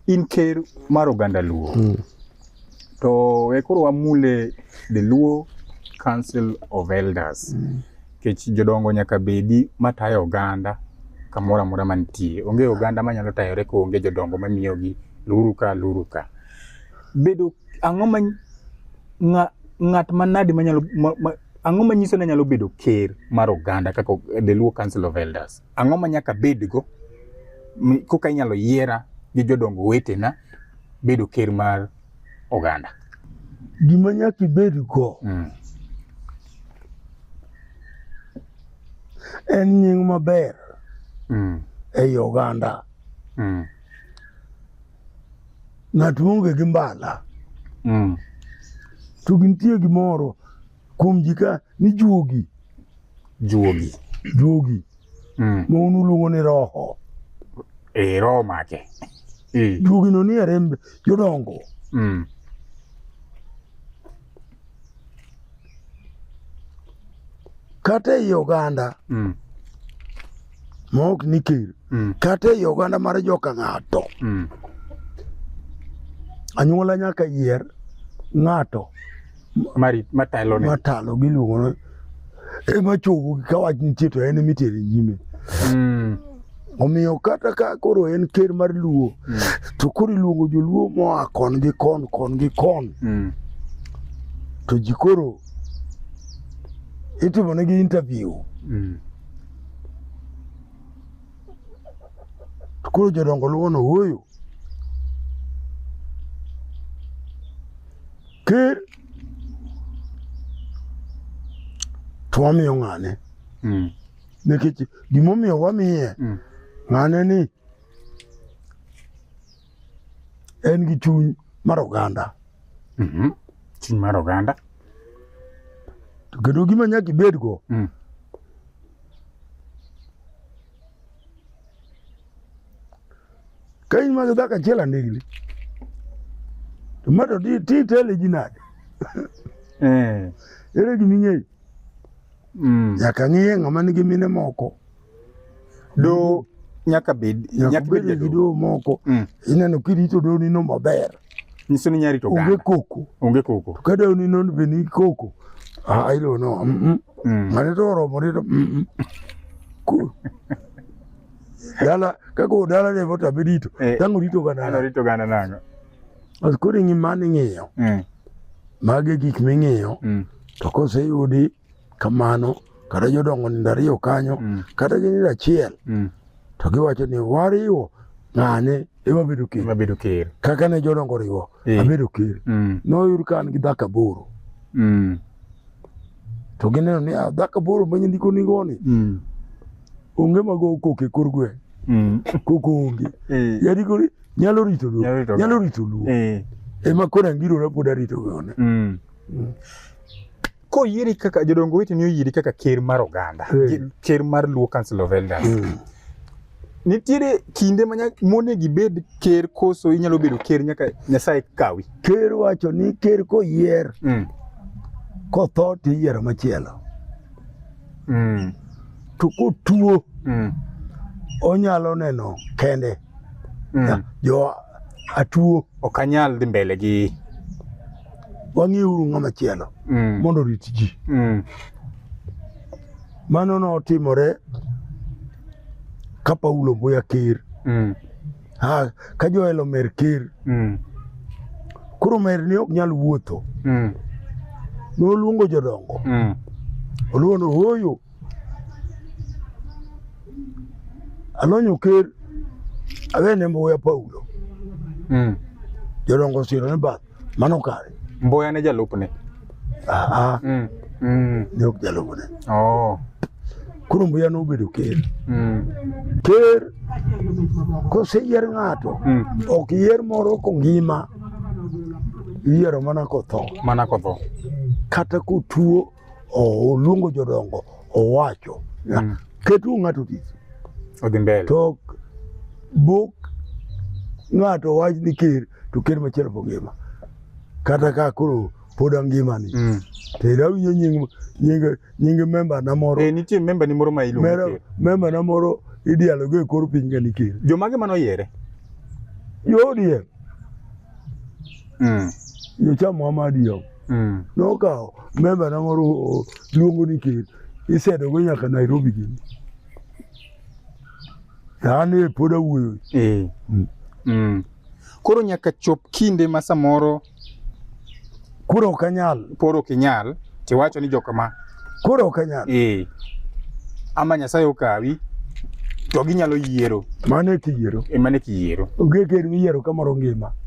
in ker mar oganda Luo. To we koro wamule the Luo Council of Elders. Kech jodongo nyaka bedi matayo oganda kamora mora mantie. Onge oganda manyalo tayore ko onge jodongo mamiyogi luru ka. Bedo ang'oma ng'at manadi manyalo ang'oma nyiso ni nyalo bedo ker mar oganda kaka the Luo Council of Elders. Ang'oma nyaka bedgo koka inyalo yiera gi jodongo wetena bedo ker mar oganda. Gima nyaka bedgo en nying maber ei oganda. Ng'at monge gi mbala to gintie gimoro kuom jika ni juogi ma unuluongo ni roho. Roho make. Juogi no ni e rembe jodongo. Kata ei oganda ma ok ni ker, kata ei oganda mar joka ng'ato, anyuola nyaka yier ng'ato matalo giluongo ema chogo ka wach nitie to en emitere nyime. Omiyo kata ka koro en ker mar Luo to koro iluongo joluo moa kon gi kon to ji koro itimo negi interview. To koro jodongo Luo no wuoyo. Ker to wamiyo ng'ane. Nikech gimomiyo wamiye ng'ane ni en gi chuny mar oganda. Chuny mar oganda. To kendo gima nyaka ibedgo ka in mag dhako achiel andikli to mato ti tele ji nade. Ere giming'eyo nyaka ng'iye ng'ama nigi mine moko. Do nyaka bed gi do moko. Ineno kirito do nino maber. Nyiso ni nyarito oganda. Onge koko. To kada nino be ni koko. Ilo no. Ng'ane to oromo rito. Dala kako dala ne vota bedito. Tango rito oganda. Ano rito oganda nango. Koro ng'imani ng'iyo. Mage gik ming'iyo. To koseyudi kamano kata jodongo nindo ariyo kanyo kata ginindo achiel to giwacho ni wariwo ng'ane ema bedo ker. Kaka ne jodongo riwo abedo ker. Noyud ka an gi dhako 8. To gineno ni dhako 8 manyindiko ni goni onge mago koko e kor gweng'. Koko onge. Yadiko nyalo rito Luo. Ema kora ngirora pod arito gone. Ko yieri kaka jodongo weteni oyieri kaka ker mar oganda, ker mar Luo Council of Elders. Nitiere kinde monegi bed ker koso inyalo bedo ker nyaka Nyasaye kawi. Ker wacho ni ker koyier kotho tiyiero machielo. To kotuo onyalo neno kende. Jo atuo ok anyal dhi mbele gi wang'iuru ng'ama chielo mondo rit ji. Mano notimore ka Paulo Mboya ker. Ka Joel Omer ker. Koro Omer ni ok nyal wuotho. Noluongo jodongo. Oluono hoyo. Alonyo ker awene Mboya Paulo. Jodongo siro ne bath mano kare. Mboya ne jalupne. Ne ok jalupne. Koro Mboya nobedo ker. Ker koseyier ng'ato ok yier moro kongima. Yiero mana kotho. Kata kotuo oluongo jodongo owacho ketu ng'ato tich odhi mbele. To buk ng'ato wach ni ker to ker machielo pongima. Kata ka koro pod angimani. Tera winyo nying member na moro. Nitie member ni moro ma iluongo ker. Member na moro idialogo e kor piny ga ni ker. Jomage mano yiere? Yodie. Yocha Muhammad yo. No kao member na moro luongo ni Ker. Isedo go nyaka Nairobi gini. Yani poda wuoyo. Koro nyaka chop kinde ma samoro koro kanyal. Poro kinyal tiwacho ni jokama. Koro kanyal. Ama Nyasaye okawi to ginyalo yiero. Mane kiyiero. Mane kiyiero. Onge ker miyiero kamoro ngima.